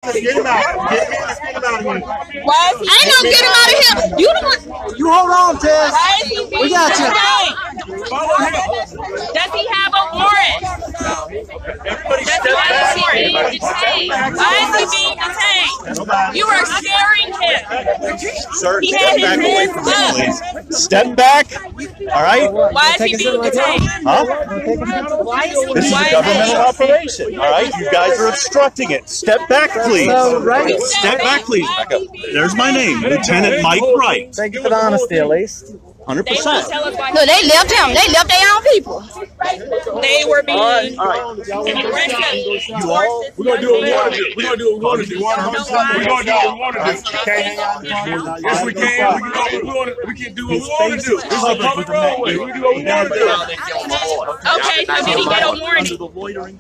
Get him out. Get him out of here. Why is he? Ain't no get him out of here. You the one. You hold on, Tess. Why is he being We got you. detained? Does he have a warrant? Everybody Does step he have back. a warrant? Why is he being detained? You are scaring him. Sir, He step had back his away hands from up. this, please. Step back. All right? Why is he being detained? Huh? This is a governmental operation. All right? You guys are obstructing it. Step back, please. Step back, please. There's my name, Lieutenant Mike Wright. Thank you for the honesty, at least. 100%. No, they left him. They left their own people. They were being aggressive. We're gonna do what we want to do. We're gonna do what we want to do. We're gonna do what we want to do. Yes, we can. We can do what we want to do. This is a public roadway. We can do what we want to do. Okay, so did he get a warning?